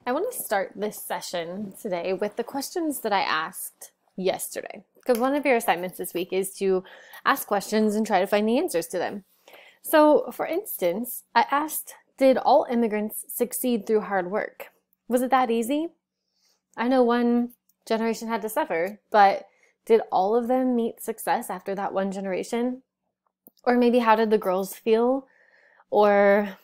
I want to start this session today with the questions that I asked yesterday. Because one of your assignments this week is to ask questions and try to find the answers to them. So, for instance, I asked, did all immigrants succeed through hard work? Was it that easy? I know one generation had to suffer, but did all of them meet success after that one generation? Or maybe how did the girls feel? Or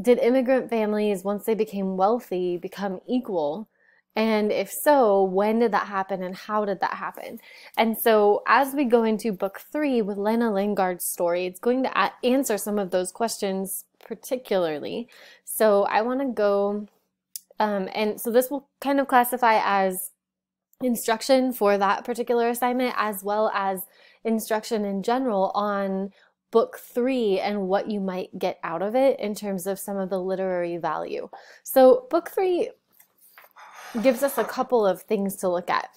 did immigrant families, once they became wealthy, become equal? And if so, when did that happen and how did that happen? And so as we go into book 3 with Lena Lingard's story, it's going to answer some of those questions particularly. So I want to go, and so this will kind of classify as instruction for that particular assignment, as well as instruction in general on book 3 and what you might get out of it in terms of some of the literary value. So book 3 gives us a couple of things to look at.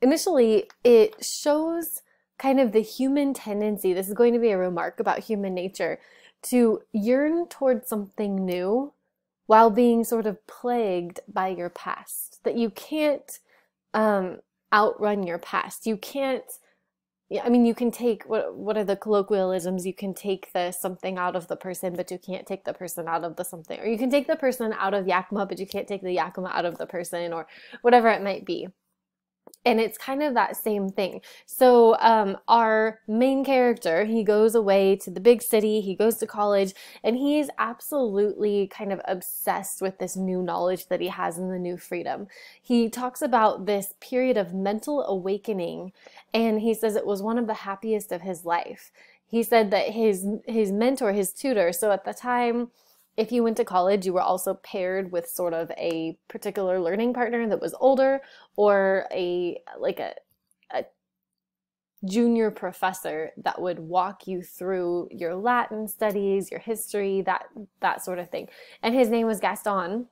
Initially, it shows kind of the human tendency, this is going to be a remark about human nature, to yearn towards something new while being sort of plagued by your past. That you can't outrun your past. You can't, I mean, you can take, what are the colloquialisms? You can take the something out of the person, but you can't take the person out of the something. Or you can take the person out of Yakima, but you can't take the Yakima out of the person, or whatever it might be. And it's kind of that same thing. So our main character, he goes away to the big city, he goes to college, and he's absolutely kind of obsessed with this new knowledge that he has and the new freedom. He talks about this period of mental awakening, and he says it was one of the happiest of his life. He said that his mentor, his tutor, so at the time, if you went to college, you were also paired with sort of a particular learning partner that was older, or a junior professor that would walk you through your Latin studies, your history, that sort of thing. And his name was Gaston.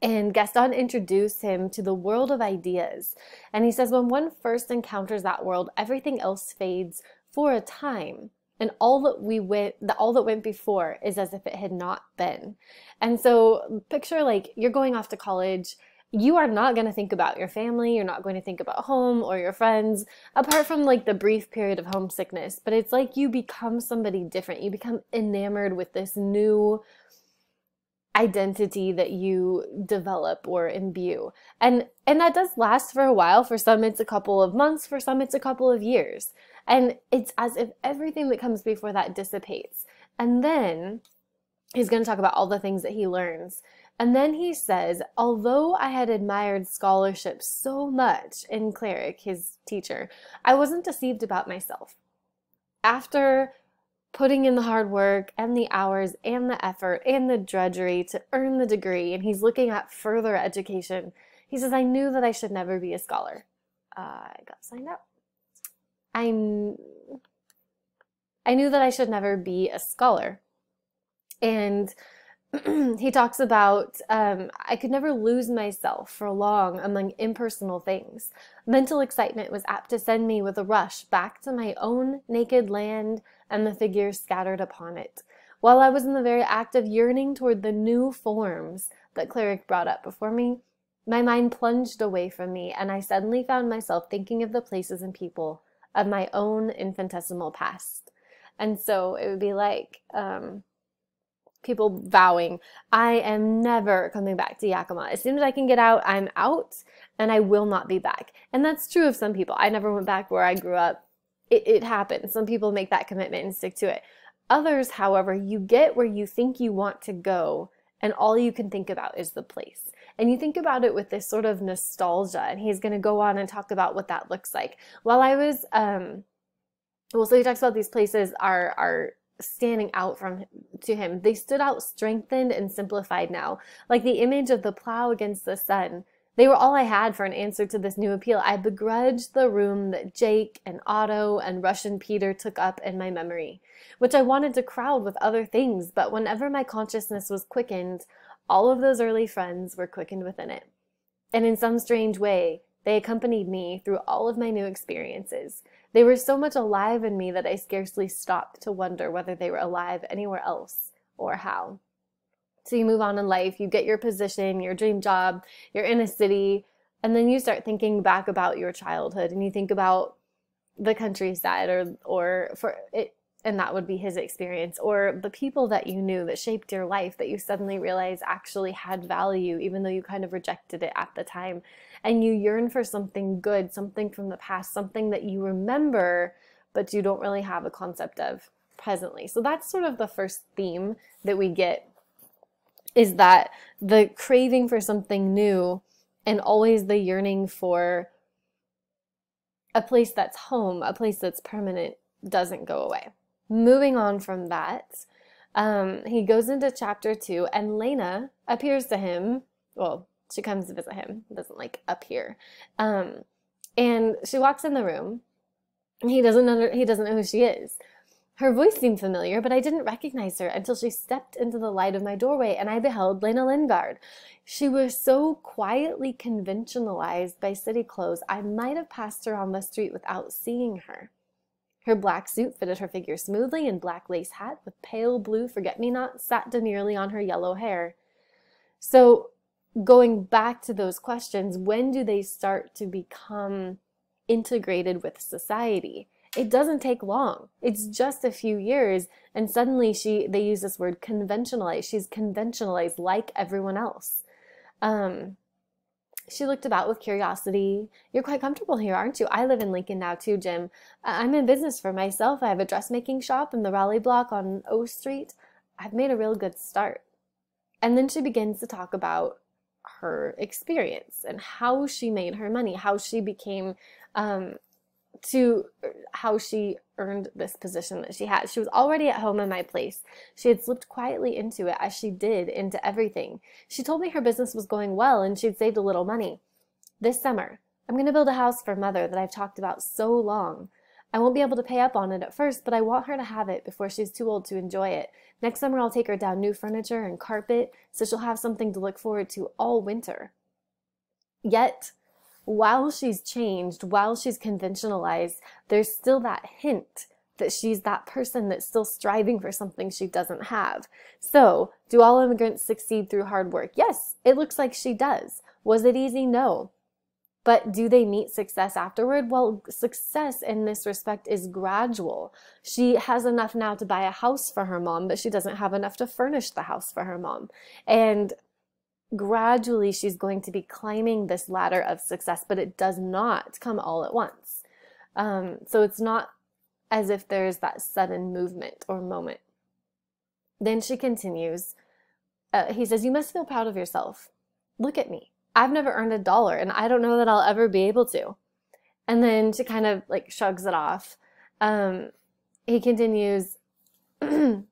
And Gaston introduced him to the world of ideas. And he says when one first encounters that world, everything else fades for a time. And all that went before is as if it had not been. And so picture like you're going off to college. You are not going to think about your family. You're not going to think about home or your friends, apart from like the brief period of homesickness. But it's like you become somebody different. You become enamored with this new identity that you develop or imbue. And that does last for a while. For some, it's a couple of months. For some, it's a couple of years. And it's as if everything that comes before that dissipates. And then he's going to talk about all the things that he learns. And then he says, although I had admired scholarship so much in Cleric, his teacher, I wasn't deceived about myself. After putting in the hard work and the hours and the effort and the drudgery to earn the degree, and he's looking at further education, he says, I knew that I should never be a scholar. I got signed up. I knew that I should never be a scholar. And he talks about, I could never lose myself for long among impersonal things. Mental excitement was apt to send me with a rush back to my own naked land and the figures scattered upon it. While I was in the very act of yearning toward the new forms that Cleric brought up before me, my mind plunged away from me, and I suddenly found myself thinking of the places and people of my own infinitesimal past. And so it would be like people vowing, I am never coming back to Yakima. As soon as I can get out, I'm out, and I will not be back. And that's true of some people. I never went back where I grew up. It happens. Some people make that commitment and stick to it. Others, however, you get where you think you want to go, and all you can think about is the place. And you think about it with this sort of nostalgia, and he's going to go on and talk about what that looks like. While I was, so he talks about these places are standing out to him. They stood out strengthened and simplified now, like the image of the plow against the sun. They were all I had for an answer to this new appeal. I begrudged the room that Jake and Otto and Russian Peter took up in my memory, which I wanted to crowd with other things, but whenever my consciousness was quickened, all of those early friends were quickened within it. And in some strange way, they accompanied me through all of my new experiences. They were so much alive in me that I scarcely stopped to wonder whether they were alive anywhere else or how. So you move on in life, you get your position, your dream job, you're in a city, and then you start thinking back about your childhood and you think about the countryside or for it, and that would be his experience, or the people that you knew that shaped your life that you suddenly realize actually had value, even though you kind of rejected it at the time. And you yearn for something good, something from the past, something that you remember, but you don't really have a concept of presently. So that's sort of the first theme that we get, is that the craving for something new and always the yearning for a place that's home, a place that's permanent, doesn't go away. Moving on from that, he goes into chapter 2, and Lena appears to him. Well, she comes to visit him. It doesn't like appear. And she walks in the room. He doesn't know who she is. Her voice seemed familiar, but I didn't recognize her until she stepped into the light of my doorway and I beheld Lena Lingard. She was so quietly conventionalized by city clothes, I might have passed her on the street without seeing her. Her black suit fitted her figure smoothly, and black lace hat with pale blue forget-me-nots sat demurely on her yellow hair. So going back to those questions, when do they start to become integrated with society? It doesn't take long. It's just a few years, and suddenly they use this word conventionalized. She's conventionalized like everyone else. She looked about with curiosity. You're quite comfortable here, aren't you? I live in Lincoln now too, Jim. I'm in business for myself. I have a dressmaking shop in the Raleigh block on O Street. I've made a real good start. And then she begins to talk about her experience and how she made her money, how she became how she earned this position that she had. She was already at home in my place. She had slipped quietly into it, as she did into everything. She told me her business was going well and she'd saved a little money. This summer, I'm going to build a house for Mother that I've talked about so long. I won't be able to pay up on it at first, but I want her to have it before she's too old to enjoy it. Next summer, I'll take her down new furniture and carpet, so she'll have something to look forward to all winter. Yet, while she's changed, while she's conventionalized, there's still that hint that she's that person that's still striving for something she doesn't have. So, do all immigrants succeed through hard work? Yes, it looks like she does. Was it easy? No. But do they meet success afterward? Well, success in this respect is gradual. She has enough now to buy a house for her mom, but she doesn't have enough to furnish the house for her mom. And gradually she's going to be climbing this ladder of success, but it does not come all at once. So it's not as if there's that sudden movement or moment. Then she continues. He says, you must feel proud of yourself. Look at me. I've never earned $1, and I don't know that I'll ever be able to. And then she kind of like shrugs it off. He continues to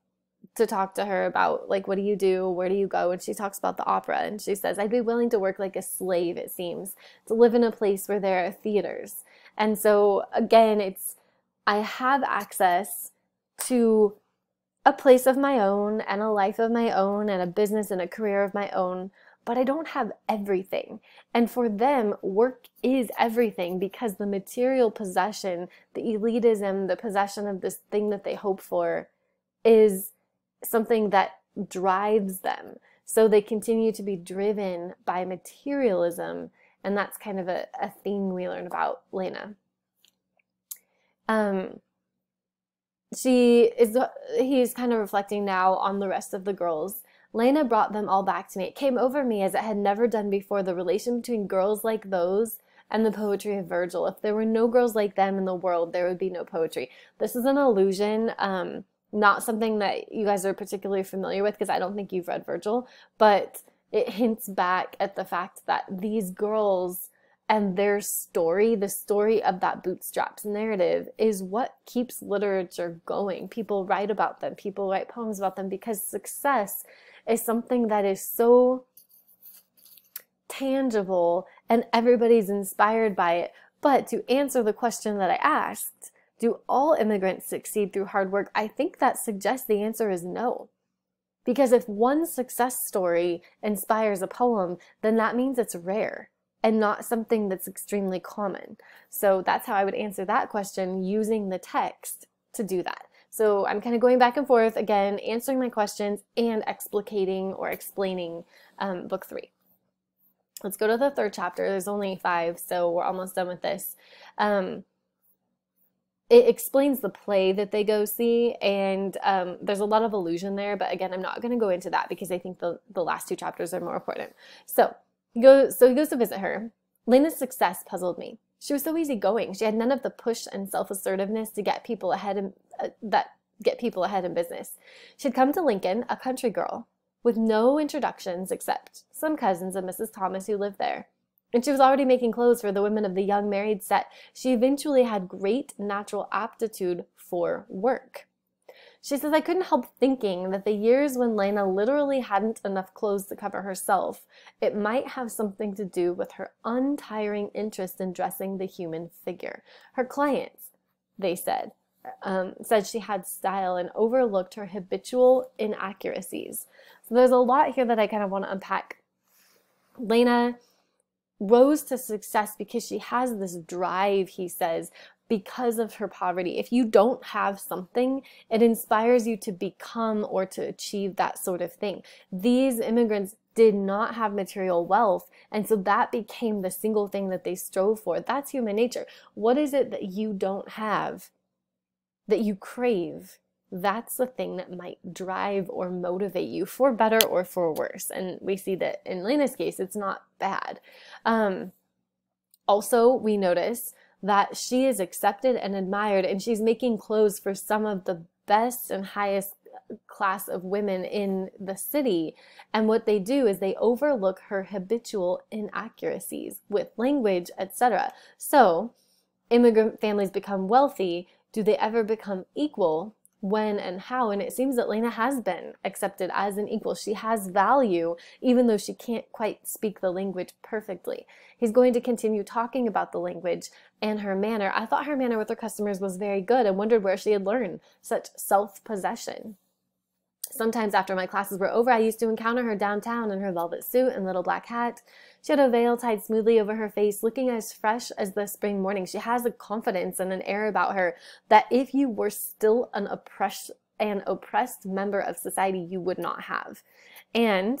talk to her about, like, what do you do? Where do you go? And she talks about the opera, and she says, I'd be willing to work like a slave, it seems, to live in a place where there are theaters. And so, again, I have access to a place of my own and a life of my own and a business and a career of my own, but I don't have everything. And for them, work is everything, because the material possession, the elitism, the possession of this thing that they hope for is something that drives them. So they continue to be driven by materialism, and that's kind of a theme we learn about Lena. He's kind of reflecting now on the rest of the girls. Lena brought them all back to me. It came over me as it had never done before, the relation between girls like those and the poetry of Virgil. If there were no girls like them in the world, there would be no poetry. This is an allusion, not something that you guys are particularly familiar with, because I don't think you've read Virgil, but it hints back at the fact that these girls and their story, the story of that bootstraps narrative, is what keeps literature going. People write about them, people write poems about them, because success is something that is so tangible and everybody's inspired by it. But to answer the question that I asked, do all immigrants succeed through hard work? I think that suggests the answer is no. Because if one success story inspires a poem, then that means it's rare and not something that's extremely common. So that's how I would answer that question, using the text to do that. So I'm kind of going back and forth, again, answering my questions and explicating or explaining book 3. Let's go to the 3rd chapter. There's only 5, so we're almost done with this. It explains the play that they go see, and there's a lot of illusion there, but again, I'm not going to go into that because I think the last 2 chapters are more important. So he goes to visit her. Lena's success puzzled me. She was so easygoing. She had none of the push and self-assertiveness to get people ahead in business. She'd come to Lincoln, a country girl, with no introductions except some cousins of Mrs. Thomas who lived there. And she was already making clothes for the women of the young married set. She eventually had great natural aptitude for work. She says, I couldn't help thinking that the years when Lena literally hadn't enough clothes to cover herself, it might have something to do with her untiring interest in dressing the human figure. Her clients, they said she had style and overlooked her habitual inaccuracies. So there's a lot here that I kind of want to unpack. Lena rose to success because she has this drive, he says, because of her poverty. If you don't have something, it inspires you to become or to achieve that sort of thing. These immigrants did not have material wealth, and so that became the single thing that they strove for. That's human nature. What is it that you don't have that you crave? That's the thing that might drive or motivate you for better or for worse. And we see that in Lena's case, it's not bad. Also, we notice that she is accepted and admired, and she's making clothes for some of the best and highest class of women in the city. And what they do is they overlook her habitual inaccuracies with language, etc. So, immigrant families become wealthy. Do they ever become equal? When and how? And it seems that Lena has been accepted as an equal. She has value, even though she can't quite speak the language perfectly. He's going to continue talking about the language and her manner. I thought her manner with her customers was very good and wondered where she had learned such self-possession. Sometimes after my classes were over, I used to encounter her downtown in her velvet suit and little black hat. She had a veil tied smoothly over her face, looking as fresh as the spring morning. She has a confidence and an air about her that if you were still an oppressed member of society, you would not have. And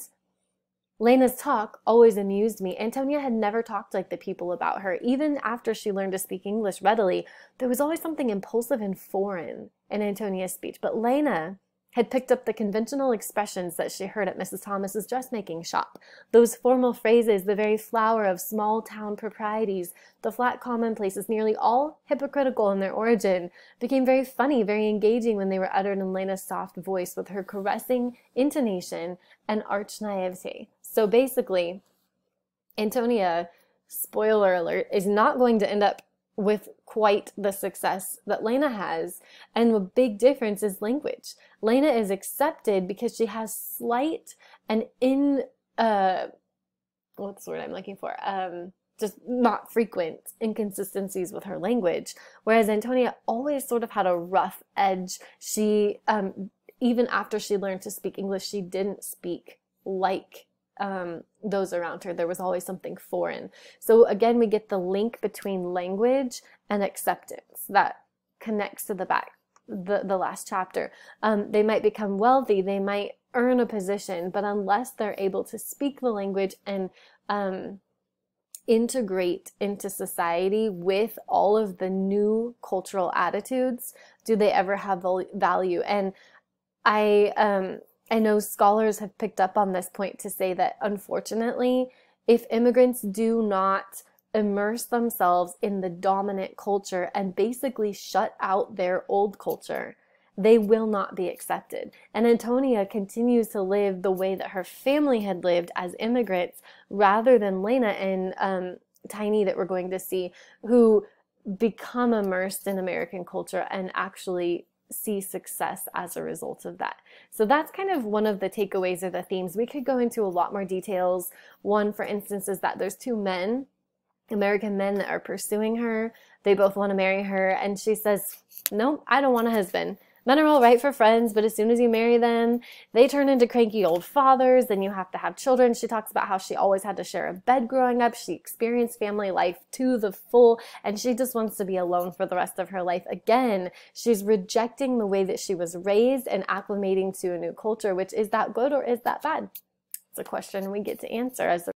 Lena's talk always amused me. Antonia had never talked like the people about her. Even after she learned to speak English readily, there was always something impulsive and foreign in Antonia's speech. But Lena had picked up the conventional expressions that she heard at Mrs. Thomas's dressmaking shop. Those formal phrases, the very flower of small-town proprieties, the flat commonplaces, nearly all hypocritical in their origin, became very funny, very engaging when they were uttered in Lena's soft voice with her caressing intonation and arch naivete. So basically, Antonia, spoiler alert, is not going to end up with quite the success that Lena has, and the big difference is language. Lena is accepted because she has slight and what's the word I'm looking for? Just not frequent inconsistencies with her language, whereas Antonia always sort of had a rough edge. She, even after she learned to speak English, she didn't speak like those around her. There was always something foreign. So again, we get the link between language and acceptance that connects to the last chapter. They might become wealthy, they might earn a position, but unless they're able to speak the language and integrate into society with all of the new cultural attitudes, do they ever have value? And I know scholars have picked up on this point to say that, unfortunately, if immigrants do not immerse themselves in the dominant culture and basically shut out their old culture, they will not be accepted. And Antonia continues to live the way that her family had lived as immigrants, rather than Lena and Tiny that we're going to see, who become immersed in American culture and actually see success as a result of that. So that's kind of one of the takeaways or the themes. We could go into a lot more details. One, for instance, is that there's 2 men, American men, that are pursuing her. They both want to marry her, and she says, no, I don't want a husband. Men are all right for friends, but as soon as you marry them, they turn into cranky old fathers, then you have to have children. She talks about how she always had to share a bed growing up. She experienced family life to the full, and she just wants to be alone for the rest of her life. Again, she's rejecting the way that she was raised and acclimating to a new culture, which is that good or is that bad? It's a question we get to answer as